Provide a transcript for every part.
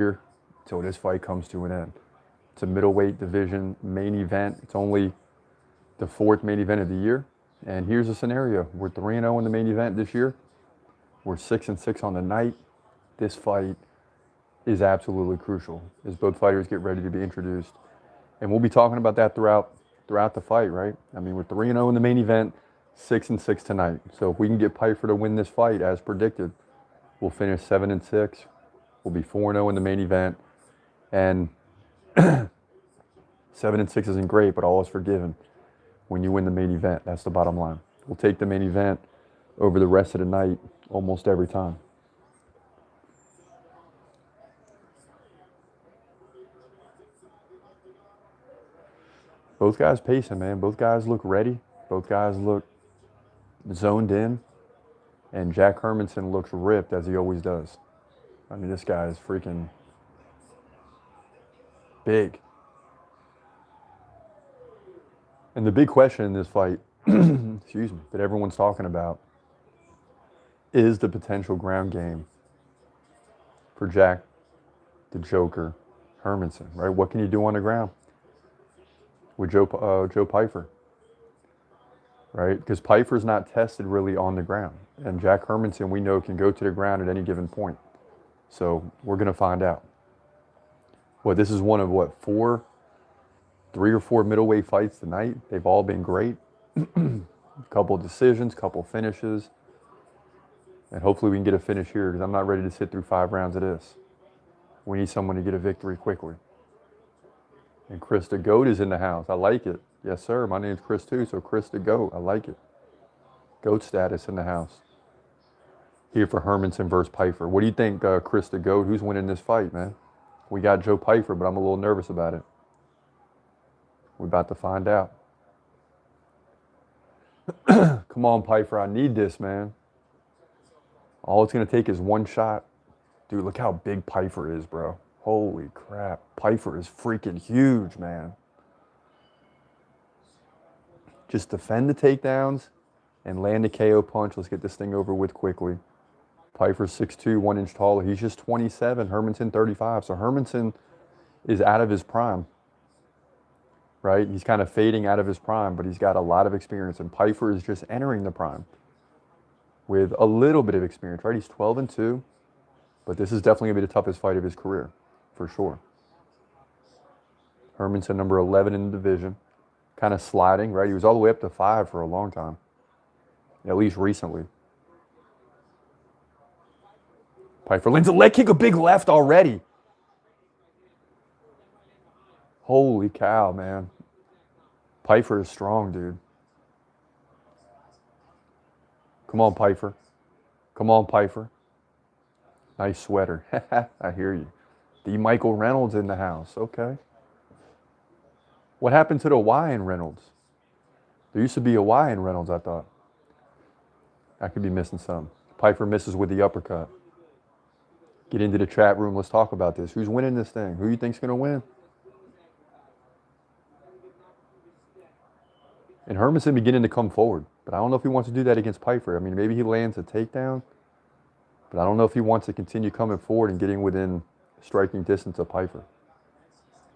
here until this fight comes to an end. It's a middleweight division main event. It's only the fourth main event of the year. And here's a scenario. We're 3-0 in the main event this year. We're 6-6 on the night. This fight is absolutely crucial as both fighters get ready to be introduced. And we'll be talking about that throughout the fight, right? I mean, we're 3-0 in the main event, 6-6 tonight. So if we can get Pyfer to win this fight as predicted, we'll finish 7-6. We'll be 4-0 in the main event. And 7-6 isn't great, but all is forgiven when you win the main event. That's the bottom line. We'll take the main event over the rest of the night almost every time. Both guys pacing, man. Both guys look ready. Both guys look zoned in. And Jack Hermansson looks ripped, as he always does. I mean, this guy is freaking big. And the big question in this fight, excuse me, that everyone's talking about is the potential ground game for Jack the Joker Hermansson, right? What can you do on the ground with Joe Pyfer, right? Because Pyfer's not tested really on the ground. And Jack Hermansson, we know, can go to the ground at any given point. So we're going to find out. Well, this is one of, what, 3 or 4 middleweight fights tonight. They've all been great. Couple decisions, couple finishes. And hopefully we can get a finish here because I'm not ready to sit through 5 rounds of this. We need someone to get a victory quickly. And Chris the GOAT is in the house. I like it. Yes, sir. My name's Chris too, so Chris the GOAT. I like it. GOAT status in the house. Here for Hermansson versus Pyfer. What do you think, Chris the GOAT? Who's winning this fight, man? We got Joe Pyfer, but I'm a little nervous about it. We're about to find out. Come on, Pyfer. I need this, man. All it's going to take is one shot. Dude, look how big Pyfer is, bro. Holy crap. Pyfer is freaking huge, man. Just defend the takedowns and land a KO punch. Let's get this thing over with quickly. Pyfer's 6'2", 1 inch taller. He's just 27. Hermansson 35. So Hermansson is out of his prime, right? He's kind of fading out of his prime, but he's got a lot of experience. And Pyfer is just entering the prime with a little bit of experience, right? He's 12-2, but this is definitely going to be the toughest fight of his career, for sure. Hermansson, number 11 in the division, kind of sliding, right? He was all the way up to 5 for a long time, at least recently. Pyfer lands a leg kick, a big left already. Holy cow, man. Pyfer is strong, dude. Come on, Pyfer. Come on, Pyfer. Nice sweater. I hear you. The Michael Reynolds in the house. Okay. What happened to the Y in Reynolds? There used to be a Y in Reynolds, I thought. I could be missing some. Pyfer misses with the uppercut. Get into the chat room. Let's talk about this. Who's winning this thing? Who do you think's going to win? And Hermansson beginning to come forward. But I don't know if he wants to do that against Pyfer. I mean, maybe he lands a takedown. But I don't know if he wants to continue coming forward and getting within striking distance of Pyfer.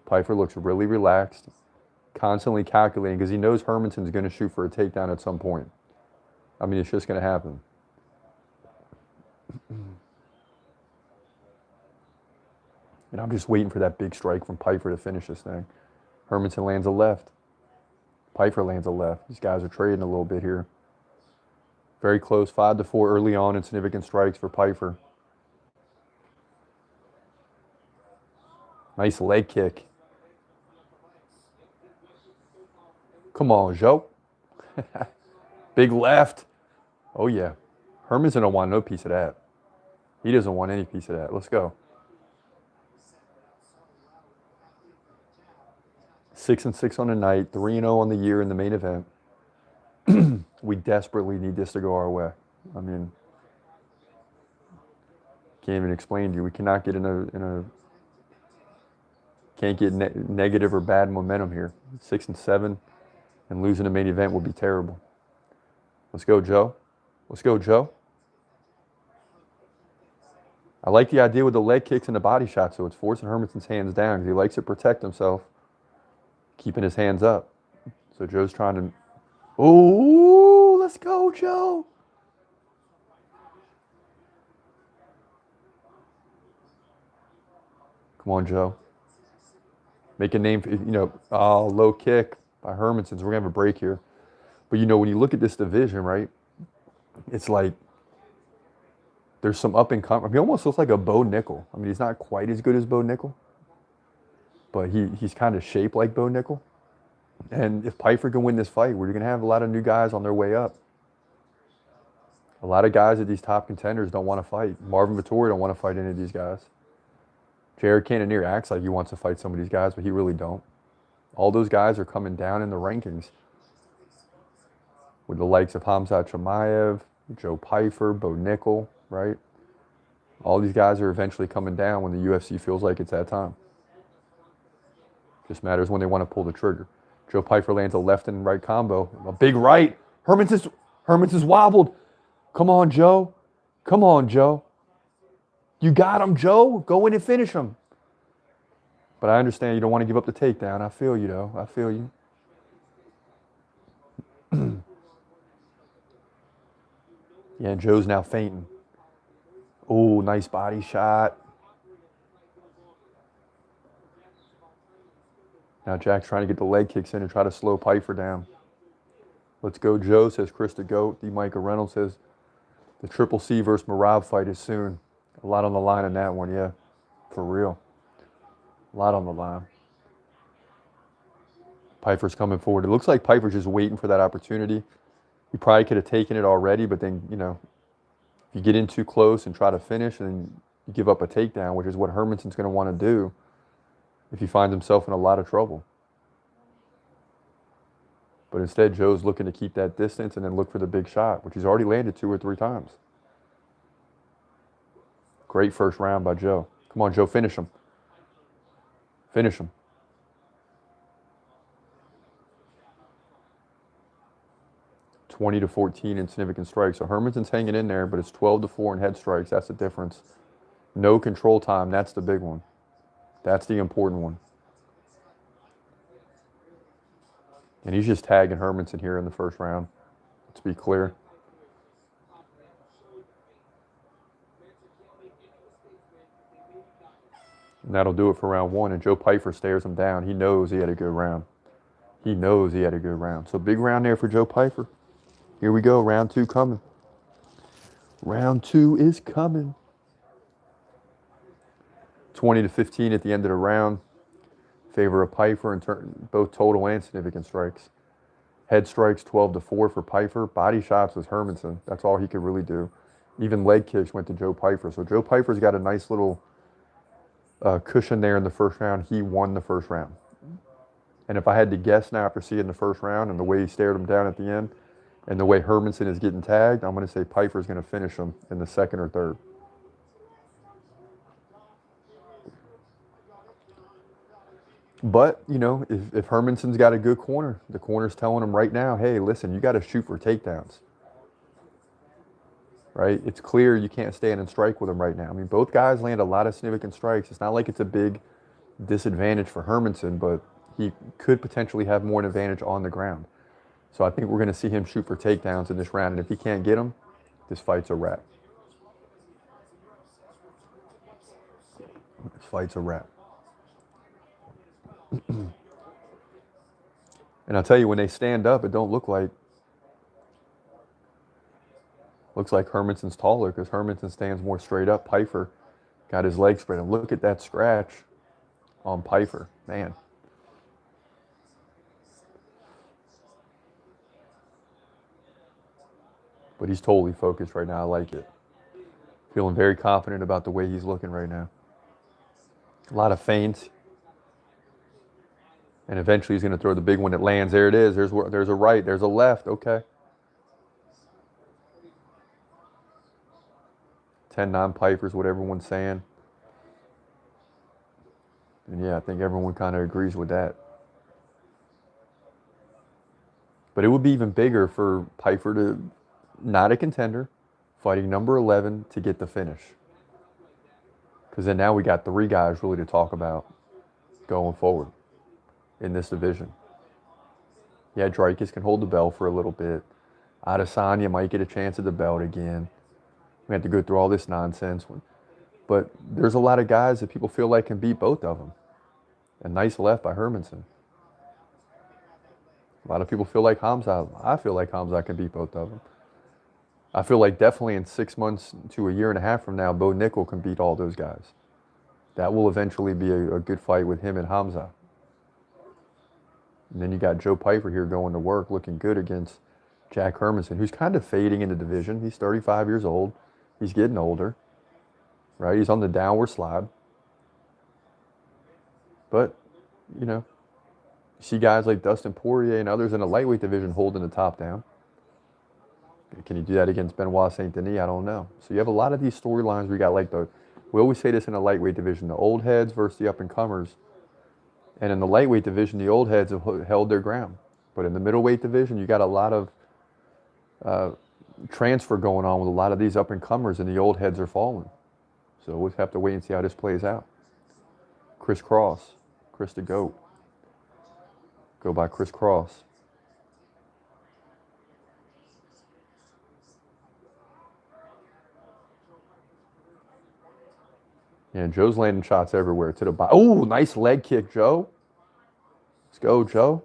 Pyfer looks really relaxed, constantly calculating because he knows Hermansson's going to shoot for a takedown at some point. I mean, it's just going to happen. And I'm just waiting for that big strike from Pyfer to finish this thing. Hermansson lands a left. Pyfer lands a left. These guys are trading a little bit here. Very close, 5-4 early on, and significant strikes for Pyfer. Nice leg kick. Come on, Joe. Big left. Oh, yeah. Hermansson don't want no piece of that. He doesn't want any piece of that. Let's go. 6-6 on the night, 3-0 on the year in the main event. We desperately need this to go our way. I mean, can't even explain to you. We cannot get can't get negative or bad momentum here. 6-7 and losing the main event would be terrible. Let's go, Joe. Let's go, Joe. I like the idea with the leg kicks and the body shots, so it's forcing Hermansson's hands down because he likes to protect himself, keeping his hands up. So Joe's trying to... Oh, let's go, Joe. Come on, Joe. Make a name for, low kick by Hermansson. So we're going to have a break here. But, when you look at this division, right, it's like there's some up and coming. He almost looks like a Bo Nickel. I mean, he's not quite as good as Bo Nickel, but he's kind of shaped like Bo Nickel. And if Pyfer can win this fight, we're going to have a lot of new guys on their way up. A lot of guys at these top contenders don't want to fight. Marvin Vettori don't want to fight any of these guys. Jared Cannonier acts like he wants to fight some of these guys, but he really don't. All those guys are coming down in the rankings with the likes of Khamzat Chimaev, Joe Pyfer, Bo Nickel, right? All these guys are eventually coming down when the UFC feels like it's that time. Just matters when they want to pull the trigger. Joe Pyfer lands a left and right combo. A big right. Hermansson's wobbled. Come on, Joe. Come on, Joe. You got him, Joe. Go in and finish him. But I understand you don't want to give up the takedown. I feel you, though. I feel you. Yeah, Joe's now fainting. Oh, nice body shot. Now Jack's trying to get the leg kicks in and try to slow Pyfer down. Let's go, Joe, says Chris the Goat. D. Micah Reynolds says the Triple C versus Merab fight is soon. A lot on the line in that one, yeah. For real. A lot on the line. Pyfer's coming forward. It looks like Pyfer's just waiting for that opportunity. He probably could have taken it already, but then, if you get in too close and try to finish and you give up a takedown, which is what Hermansson's going to want to do if he finds himself in a lot of trouble. But instead, Joe's looking to keep that distance and then look for the big shot, which he's already landed 2 or 3 times. Great first round by Joe. Come on, Joe, finish him. Finish him. $20-14 in significant strikes. So Hermansson's hanging in there, but it's 12-4 in head strikes. That's the difference. No control time. That's the big one. That's the important one. And he's just tagging Hermansson here in the first round. Let's be clear. And that'll do it for round 1. And Joe Pyfer stares him down. He knows he had a good round. He knows he had a good round. So big round there for Joe Pyfer. Here we go. Round 2 coming. Round 2 is coming. 20-15 at the end of the round. Favor of Pyfer in both total and significant strikes. Head strikes 12-4 for Pyfer. Body shots was Hermansson. That's all he could really do. Even leg kicks went to Joe Pyfer. So Joe Pyfer's got a nice little cushion there in the first round. He won the first round. And if I had to guess now after seeing the first round and the way he stared him down at the end and the way Hermansson is getting tagged, I'm going to say Pyfer's going to finish him in the second or third. But, if Hermansson's got a good corner, the corner's telling him right now, hey, listen, you got to shoot for takedowns. Right? It's clear you can't stand and strike with him right now. I mean, both guys land a lot of significant strikes. It's not like it's a big disadvantage for Hermansson, but he could potentially have more an advantage on the ground. So I think we're going to see him shoot for takedowns in this round. And if he can't get them, this fight's a wrap. This fight's a wrap. And I'll tell you, when they stand up, it don't look like... Looks like Hermansson's taller because Hermansson stands more straight up. Pyfer got his legs spread. And look at that scratch on Pyfer. Man. But he's totally focused right now. I like it. Feeling very confident about the way he's looking right now. A lot of feints. And eventually he's going to throw the big one that lands. There it is. There's a right. There's a left. Okay. 10-9 Pyfer's what everyone's saying. And yeah, I think everyone kind of agrees with that. But it would be even bigger for Pyfer to, not a contender, fighting number 11 to get the finish. Because then now we got 3 guys really to talk about going forward in this division. Yeah, Dreykus can hold the belt for a little bit. Adesanya might get a chance at the belt again. We have to go through all this nonsense. But there's a lot of guys that people feel like can beat both of them. A nice left by Hermansson. A lot of people feel like Hamza. I feel like Hamza can beat both of them. I feel like definitely in 6 months to a year and a half from now, Bo Nickel can beat all those guys. That will eventually be a good fight with him and Hamza. And then you got Joe Pyfer here going to work, looking good against Jack Hermansson, who's kind of fading in the division. He's 35 years old. He's getting older, right? He's on the downward slide. But, you know, you see guys like Dustin Poirier and others in the lightweight division holding the top down. Can he do that against Benoit Saint Denis? I don't know. So you have a lot of these storylines where you got like we always say this in the lightweight division, the old heads versus the up-and-comers. And in the lightweight division, the old heads have held their ground. But in the middleweight division, you got a lot of transfer going on with a lot of these up-and-comers, and the old heads are falling. So we'll have to wait and see how this plays out. Chris Cross, Chris the GOAT. Go by Chris Cross. Yeah, Joe's landing shots everywhere to the bottom. Oh, nice leg kick, Joe. Let's go, Joe.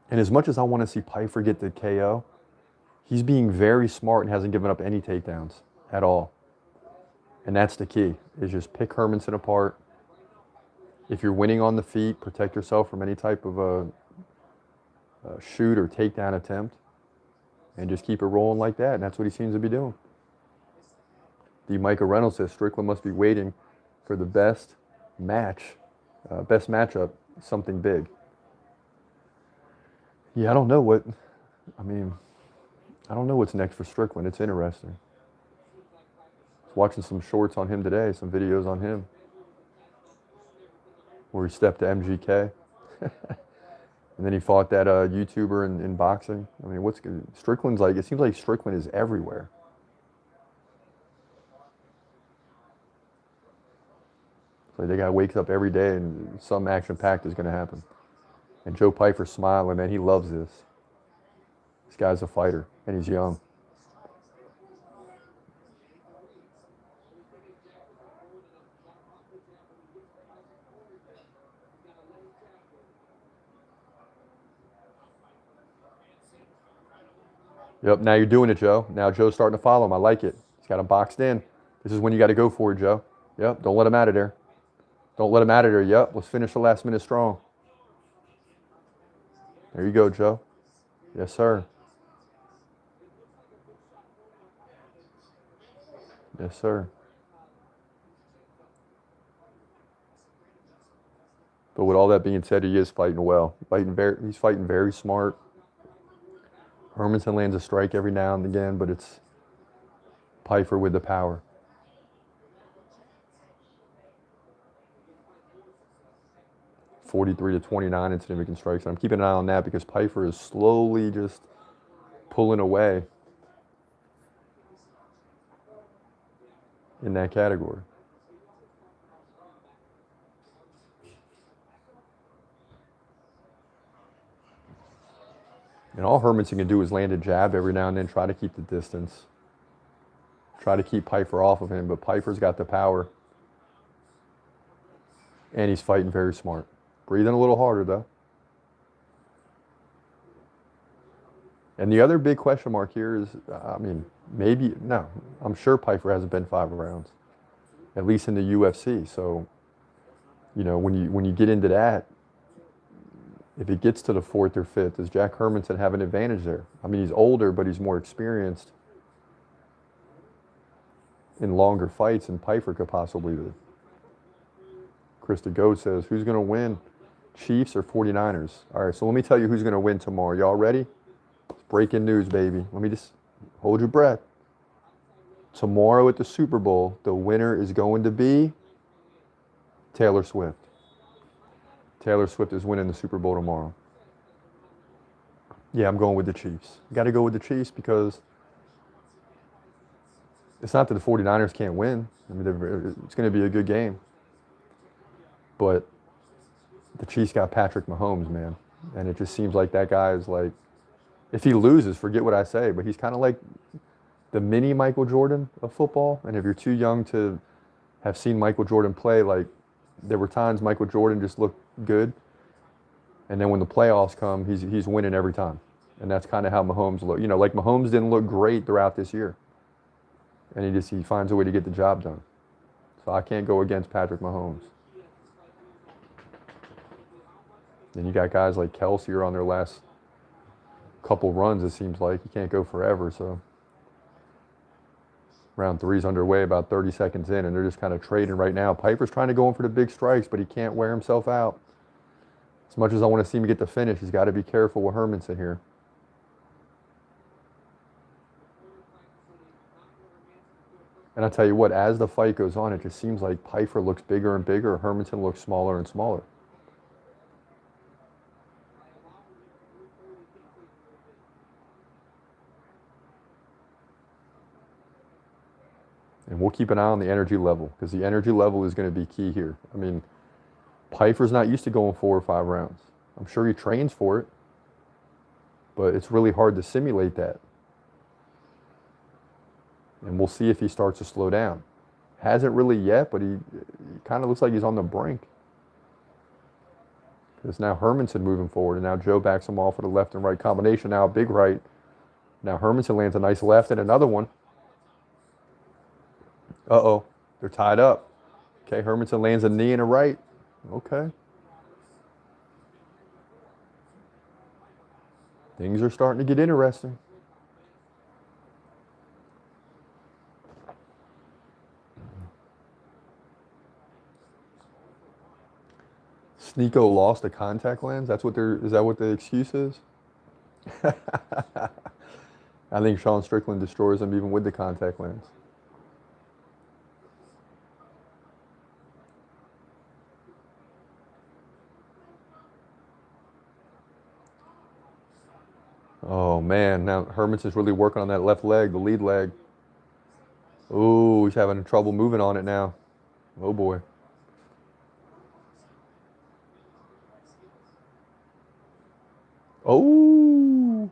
And as much as I want to see Pyfer get the KO, he's being very smart and hasn't given up any takedowns at all. And that's the key, is just pick Hermansson apart. If you're winning on the feet, protect yourself from any type of a shoot or takedown attempt. And just keep it rolling like that. And that's what he seems to be doing. The Micah Reynolds says Strickland must be waiting for the best matchup, something big. Yeah, I don't know what's next for Strickland. It's interesting. I was watching some shorts on him today, some videos on him, where he stepped to MGK. And then he fought that YouTuber in boxing. I mean, what's good? Strickland's like, it seems like Strickland is everywhere. It's like the guy wakes up every day and some action-packed is going to happen. And Joe Pyfer's smiling, man. He loves this. This guy's a fighter, and he's young. Yep, now you're doing it, Joe. Now Joe's starting to follow him. I like it. He's got him boxed in. This is when you got to go for it, Joe. Yep, don't let him out of there. Don't let him out of there. Yep, let's finish the last minute strong. There you go, Joe. Yes, sir. Yes, sir. But with all that being said, he is fighting well. He's fighting very smart. Hermansson lands a strike every now and again, but it's Pyfer with the power. (43-29) in significant strikes. And I'm keeping an eye on that because Pyfer is slowly just pulling away in that category. And all Hermansson can do is land a jab every now and then, try to keep the distance. Try to keep Pyfer off of him, but Pyfer's got the power. And he's fighting very smart. Breathing a little harder, though. And the other big question mark here is, I'm sure Pyfer hasn't been 5 rounds, at least in the UFC. So, you know, when you get into that, if it gets to the 4th or 5th, does Jack Hermansson have an advantage there? I mean, he's older, but he's more experienced in longer fights than Pyfer could possibly do. Chris the GOAT says, who's going to win, Chiefs or 49ers? All right, so let me tell you who's going to win tomorrow. Y'all ready? It's breaking news, baby. Let me just hold your breath. Tomorrow at the Super Bowl, the winner is going to be Taylor Swift. Taylor Swift is winning the Super Bowl tomorrow. Yeah, I'm going with the Chiefs. Got to go with the Chiefs because It's not that the 49ers can't win. I mean, it's going to be a good game. But the Chiefs got Patrick Mahomes, man. And it just seems like that guy is like, if he loses, forget what I say, but he's kind of like the mini Michael Jordan of football. And if you're too young to have seen Michael Jordan play, like there were times Michael Jordan just looked good. And then when the playoffs come, he's winning every time. And that's kind of how Mahomes looked. You know, like Mahomes didn't look great throughout this year. And he finds a way to get the job done. So I can't go against Patrick Mahomes. Then you got guys like Kelsey are on their last couple runs, it seems like. You can't go forever, so. Round 3's underway, about 30 seconds in, and they're just kind of trading right now. Pyfer's trying to go in for the big strikes, but he can't wear himself out. As much as I want to see him get the finish, he's got to be careful with Hermansson here. And I tell you what, as the fight goes on, it just seems like Pyfer looks bigger and bigger, Hermansson looks smaller and smaller. And we'll keep an eye on the energy level, because the energy level is going to be key here. I mean, Pyfer's not used to going 4 or 5 rounds. I'm sure he trains for it, but it's really hard to simulate that. And we'll see if he starts to slow down. Hasn't really yet, but he kind of looks like he's on the brink. Because now Hermansson moving forward, and now Joe backs him off with a left and right combination. Now a big right. Now Hermansson lands a nice left and another one. Uh-oh, they're tied up. Okay, Hermansson lands a knee and a right. Okay. Things are starting to get interesting. Sneeko lost a contact lens? Is that what the excuse is? I think Sean Strickland destroys him even with the contact lens. Oh man, now Hermansson's really working on that left leg, the lead leg. Oh, he's having trouble moving on it now. Oh boy. Oh.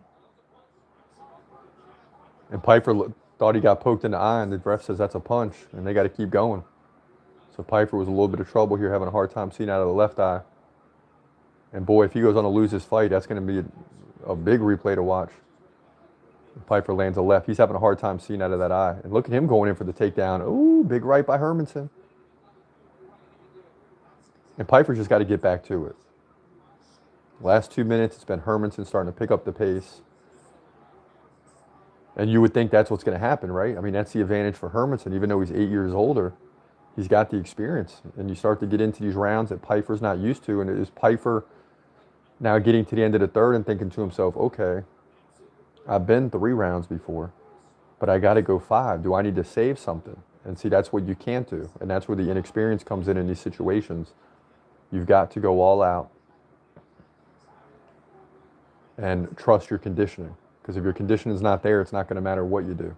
And Pyfer thought he got poked in the eye, and the ref says that's a punch, and they got to keep going. So Pyfer was a little bit of trouble here, having a hard time seeing out of the left eye. And boy, if he goes on to lose this fight, that's going to be a big replay to watch. Pyfer lands a left. He's having a hard time seeing out of that eye. And look at him going in for the takedown. Ooh, big right by Hermansson. And Pyfer's just got to get back to it. Last 2 minutes, it's been Hermansson starting to pick up the pace. And you would think that's what's going to happen, right? I mean, that's the advantage for Hermansson. Even though he's 8 years older, he's got the experience. And you start to get into these rounds that Pyfer's not used to. And it is Pyfer now getting to the end of the third and thinking to himself, okay, I've been 3 rounds before, but I got to go 5. Do I need to save something? And see, that's what you can't do. And that's where the inexperience comes in these situations. You've got to go all out and trust your conditioning. Because if your conditioning is not there, it's not going to matter what you do.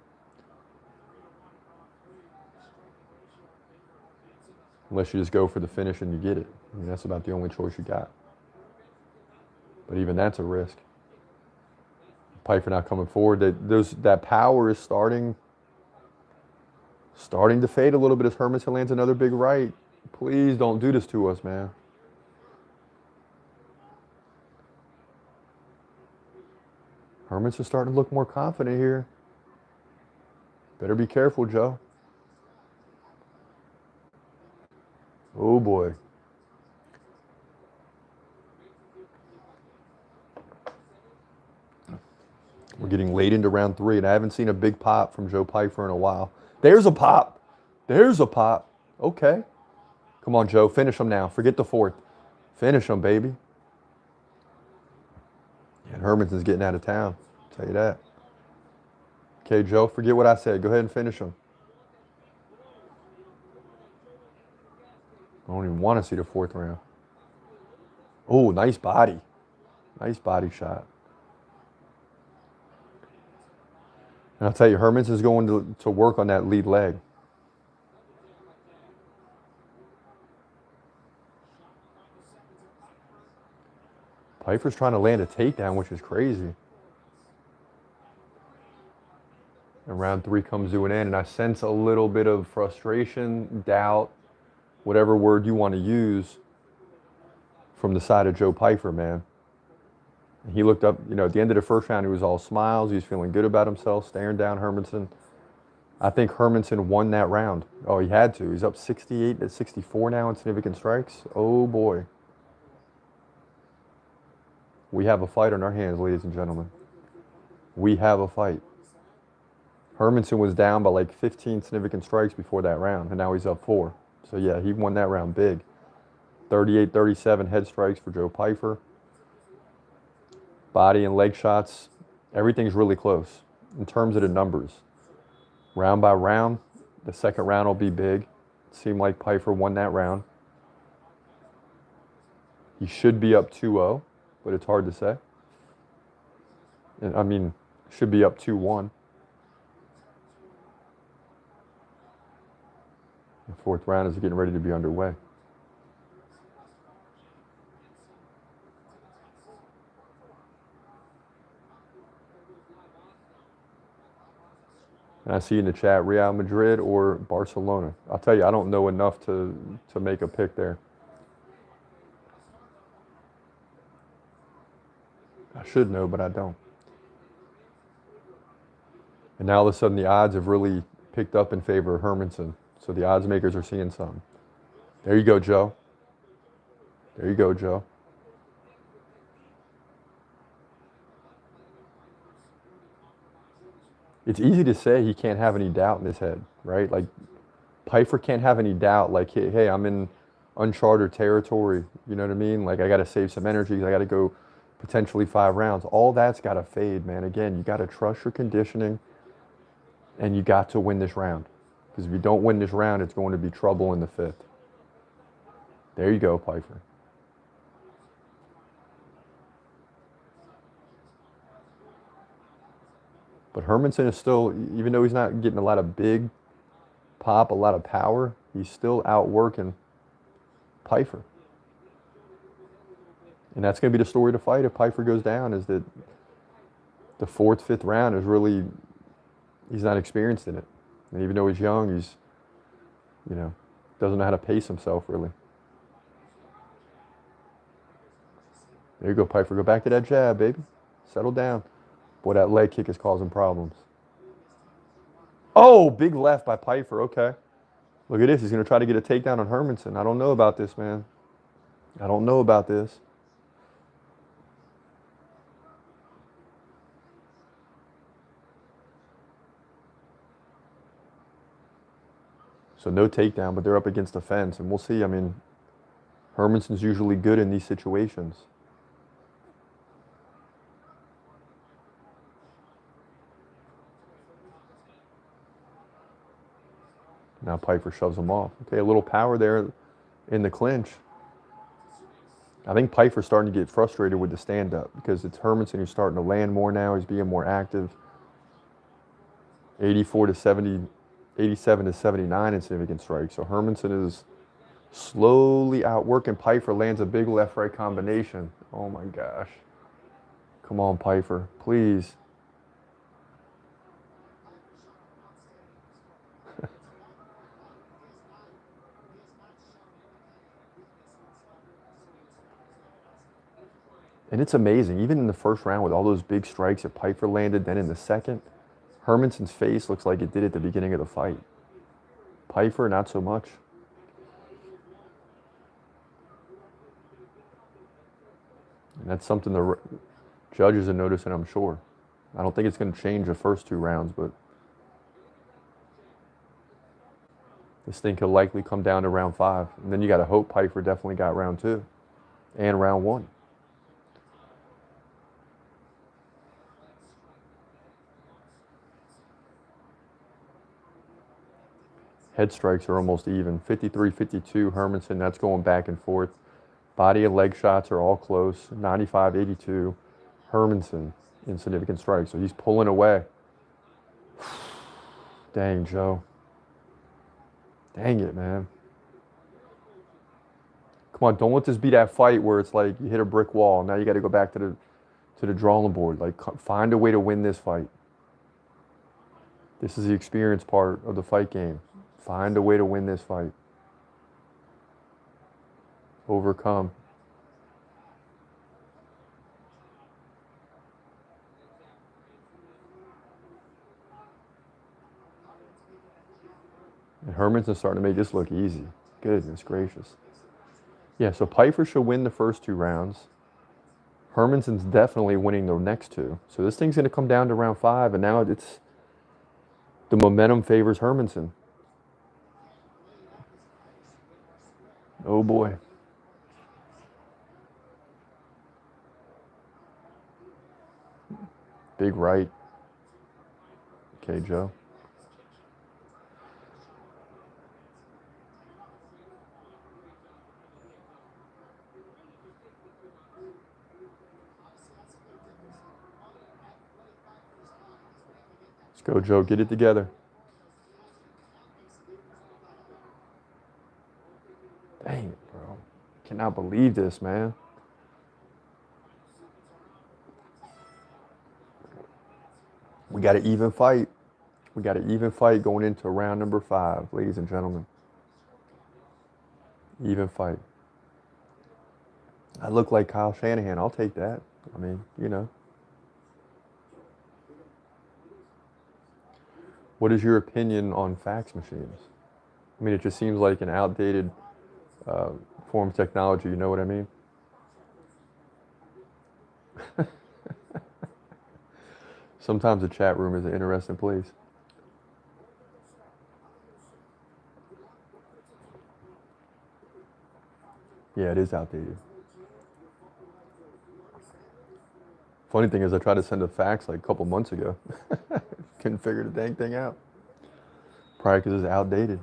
Unless you just go for the finish and you get it. I mean, that's about the only choice you got. But even that's a risk. Pyfer not coming forward. That power is starting to fade a little bit as Hermansson lands another big right. Please don't do this to us, man. Hermansson's starting to look more confident here. Better be careful, Joe. Oh boy. We're getting late into round 3, and I haven't seen a big pop from Joe Pyfer in a while. There's a pop. There's a pop. Okay. Come on, Joe. Finish him now. Forget the 4th. Finish him, baby. And Hermansson's getting out of town. I'll tell you that. Okay, Joe, forget what I said. Go ahead and finish him. I don't even want to see the 4th round. Oh, nice body. Nice body shot. And I'll tell you, Hermansson's going to work on that lead leg. Pyfer's trying to land a takedown, which is crazy. And round 3 comes to an end, and I sense a little bit of frustration, doubt, whatever word you want to use, from the side of Joe Pyfer, man. He looked up, at the end of the first round, he was all smiles. He was feeling good about himself, staring down Hermansson. I think Hermansson won that round. Oh, he had to. He's up 68 to 64 now in significant strikes. Oh, boy. We have a fight on our hands, ladies and gentlemen. We have a fight. Hermansson was down by like 15 significant strikes before that round, and now he's up 4. So, yeah, he won that round big. 38-37 head strikes for Joe Pyfer. Body and leg shots, everything's really close in terms of the numbers. Round by round, the second round will be big. It seemed like Pyfer won that round. He should be up 2-0, but it's hard to say. I mean, should be up 2-1. The fourth round is getting ready to be underway. And I see in the chat, Real Madrid or Barcelona. I'll tell you, I don't know enough to make a pick there. I should know, but I don't. And now all of a sudden the odds have really picked up in favor of Hermansson. So the odds makers are seeing something. There you go, Joe. There you go, Joe. It's easy to say he can't have any doubt in his head, right? Like, Pyfer can't have any doubt, like, hey, I'm in uncharted territory, you know what I mean? Like, I got to save some energy, I got to go potentially 5 rounds. All that's got to fade, man. Again, you got to trust your conditioning, and you got to win this round. Because if you don't win this round, it's going to be trouble in the 5th. There you go, Pyfer. But Hermansson is still, even though he's not getting a lot of big pop, a lot of power, he's still outworking Pyfer. And that's going to be the story of the fight if Pyfer goes down, is that the 4th, 5th round is really, he's not experienced in it. And even though he's young, he's, doesn't know how to pace himself, really. There you go, Pyfer. Go back to that jab, baby. Settle down. Boy, that leg kick is causing problems. Oh, big left by Pyfer. Okay. Look at this. He's going to try to get a takedown on Hermansson. I don't know about this, man. I don't know about this. So no takedown, but they're up against the fence. And we'll see. I mean, Hermansson's usually good in these situations. Now Pyfer shoves him off. Okay, a little power there in the clinch. I think Pyfer's starting to get frustrated with the stand-up because it's Hermansson who's starting to land more now. He's being more active. 84 to 70, 87 to 79 in significant strikes. So Hermansson is slowly outworking Pyfer. Lands a big left-right combination. Oh my gosh. Come on, Pyfer, please. And it's amazing, even in the first round with all those big strikes that Pyfer landed, then in the second, Hermansson's face looks like it did at the beginning of the fight. Pyfer, not so much. And that's something the judges are noticing, I'm sure. I don't think it's going to change the first 2 rounds, but this thing could likely come down to round 5. And then you got to hope Pyfer definitely got round 2 and round 1. Head strikes are almost even. 53-52, Hermansson, that's going back and forth. Body and leg shots are all close. 95-82, Hermansson in significant strikes. So he's pulling away. Dang, Joe. Dang it, man. Come on, don't let this be that fight where it's like you hit a brick wall. Now you got to go back to the drawing board. Like, find a way to win this fight. This is the experience part of the fight game. Find a way to win this fight. Overcome. And Hermansson's starting to make this look easy. Goodness gracious. Yeah, so Pyfer should win the first 2 rounds. Hermansson's definitely winning the next 2. So this thing's going to come down to round 5, and now it's the momentum favors Hermansson. Oh boy. Big right. Okay, Joe. Let's go, Joe. Get it together. Dang it, bro. Cannot believe this, man. We got an even fight. We got an even fight going into round number 5, ladies and gentlemen. Even fight. I look like Kyle Shanahan. I'll take that. I mean, you know. What is your opinion on fax machines? I mean, it just seems like an outdated form of technology. You know what I mean? Sometimes the chat room is an interesting place. Yeah, it is outdated. Funny thing is, I tried to send a fax like a couple months ago. Couldn't figure the dang thing out. Probably because it's outdated.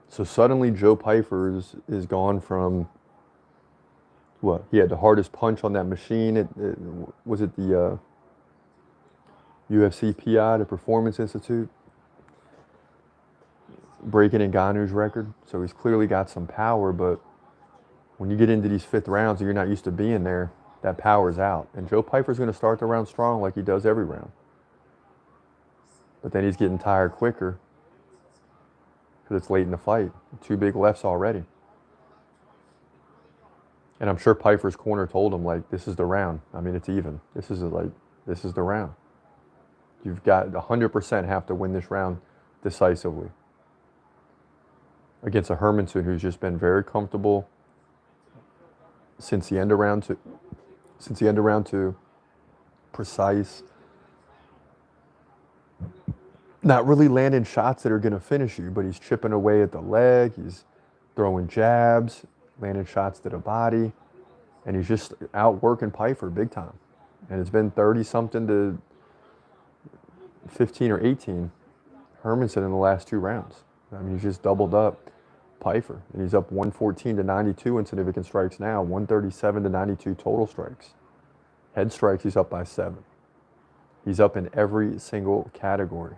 So suddenly Joe Pyfer is gone from what? He had the hardest punch on that machine. Was it the UFC PI, the Performance Institute? Breaking Ngannou's record. So he's clearly got some power, but when you get into these 5th rounds and you're not used to being there, that power's out. And Joe Pyfer's going to start the round strong like he does every round. But then he's getting tired quicker because it's late in the fight. 2 big lefts already. And I'm sure Pyfer's corner told him, like, this is the round. I mean, it's even. This is the round. You've got 100% have to win this round decisively against a Hermansson who's just been very comfortable since the end of round 2. Since the end of round 2, precise, not really landing shots that are going to finish you, but he's chipping away at the leg. He's throwing jabs, landing shots to the body, and he's just outworking Pyfer big time. And it's been 30-something to 15 or 18 Hermansson in the last 2 rounds. I mean, he's just doubled up Pyfer, and he's up 114 to 92 in significant strikes now, 137 to 92 total strikes. Head strikes, he's up by 7. He's up in every single category.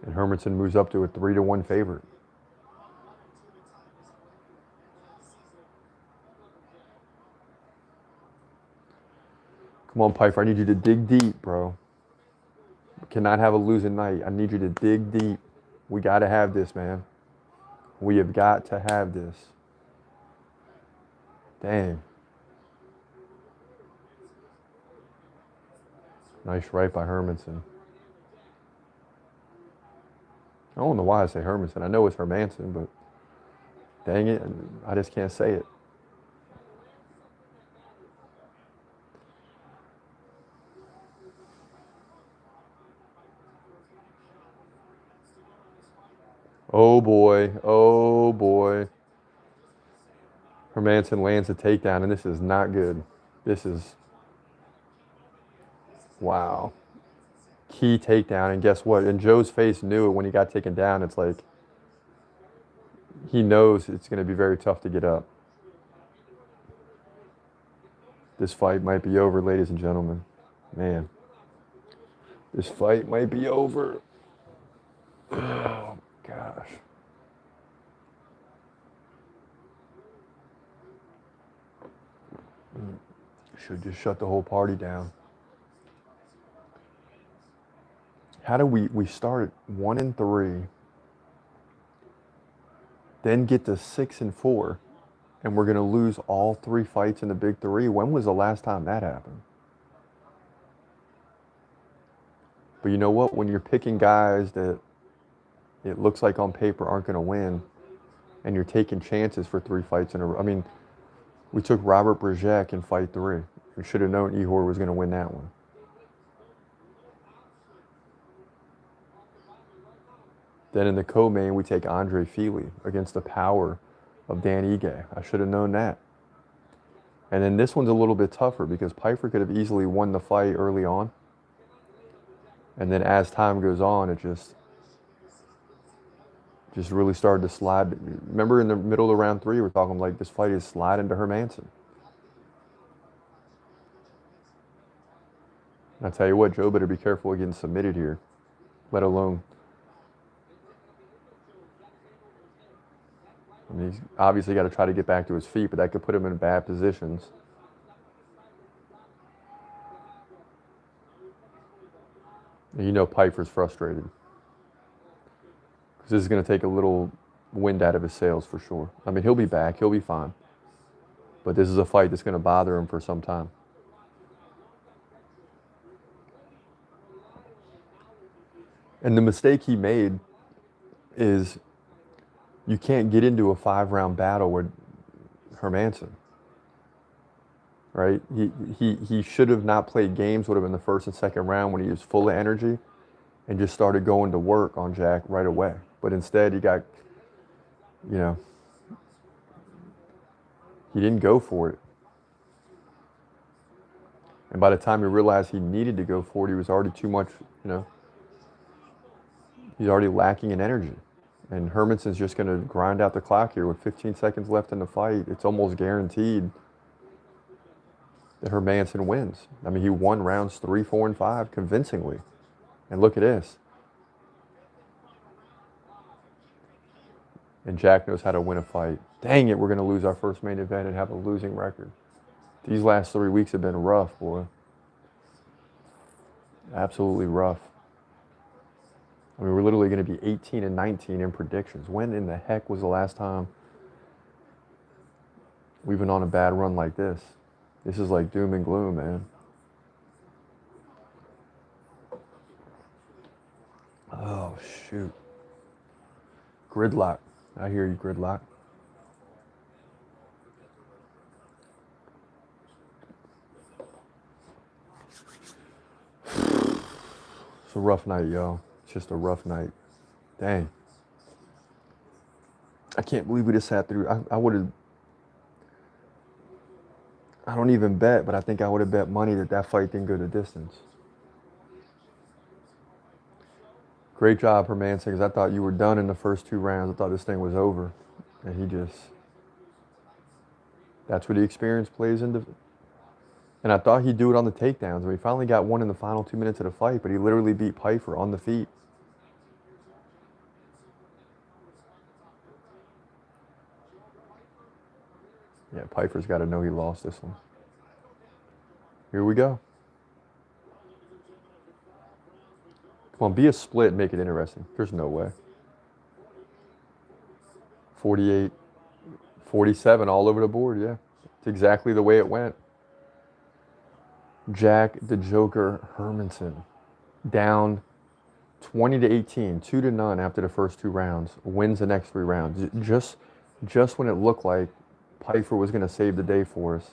And Hermansson moves up to a 3-1 favorite. Come on, Pyfer, I need you to dig deep, bro. We cannot have a losing night. I need you to dig deep. We got to have this, man. We have got to have this. Dang. Nice right by Hermansson. I don't know why I say Hermansson. I know it's Hermansson, but dang it, I just can't say it. Oh boy, oh boy. Hermansson lands a takedown, and this is not good. This is, wow. Key takedown, and guess what? And Joe's face knew it when he got taken down. It's like, he knows it's going to be very tough to get up. This fight might be over, ladies and gentlemen. Man, this fight might be over. Oh, gosh. Should just shut the whole party down. How do we start at 1-3, then get to 6-4, and we're going to lose all 3 fights in the big 3? When was the last time that happened? But you know what? When you're picking guys that it looks like on paper aren't going to win, and you're taking chances for 3 fights in a row. I mean, we took Robert Brzezinski in fight 3. We should have known Ihor was going to win that one. Then in the co-main, we take Andre Fili against the power of Dan Ige. I should have known that. And then this one's a little bit tougher because Pyfer could have easily won the fight early on. And then as time goes on, it just really started to slide. Remember in the middle of round 3, we're talking like this fight is sliding to Hermansson. And I tell you what, Joe better be careful of getting submitted here, let alone. I mean, he's obviously got to try to get back to his feet, but that could put him in bad positions. And you know Pyfer's frustrated, because this is going to take a little wind out of his sails for sure. I mean, he'll be back. He'll be fine. But this is a fight that's going to bother him for some time. And the mistake he made is you can't get into a 5-round battle with Hermansson, right? He should have not played games with him in the first and second round when he was full of energy and just started going to work on Jack right away. But instead he got, you know, he didn't go for it. And by the time he realized he needed to go for it, he was already too much, you know, he's already lacking in energy. And Hermansson's just going to grind out the clock here with 15 seconds left in the fight. It's almost guaranteed that Hermansson wins. I mean, he won rounds 3, 4, and 5 convincingly. And look at this. And Jack knows how to win a fight. Dang it, we're going to lose our first main event and have a losing record. These last 3 weeks have been rough, boy. Absolutely rough. I mean, we're literally going to be 18-19 in predictions. When in the heck was the last time we've been on a bad run like this? This is like doom and gloom, man. Oh, shoot. Gridlock. I hear you, Gridlock. It's a rough night, yo. It's just a rough night. Dang. I can't believe we just sat through. I would have. I don't even bet, but I think I would have bet money that fight didn't go the distance. Great job, Hermansson, because I thought you were done in the first 2 rounds. I thought this thing was over. And he just. That's where the experience plays into. And I thought he'd do it on the takedowns. And he finally got one in the final 2 minutes of the fight, but he literally beat Pyfer on the feet. Yeah, Pyfer's got to know he lost this one. Here we go. Come on, be a split and make it interesting. There's no way. 48, 47 all over the board, yeah. It's exactly the way it went. Jack the Joker Hermansson down 20-18, 2-0 after the first 2 rounds, wins the next 3 rounds. Just when it looked like Pyfer was going to save the day for us,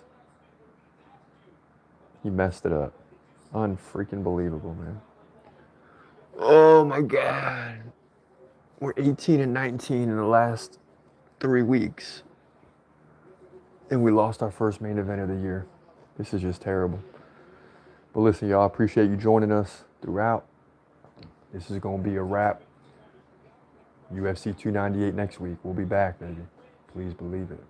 he messed it up. Unfreaking believable, man. Oh my God. We're 18-19 in the last 3 weeks. And we lost our first main event of the year. This is just terrible. But listen, y'all, I appreciate you joining us throughout. This is going to be a wrap. UFC 298 next week. We'll be back, baby. Please believe it.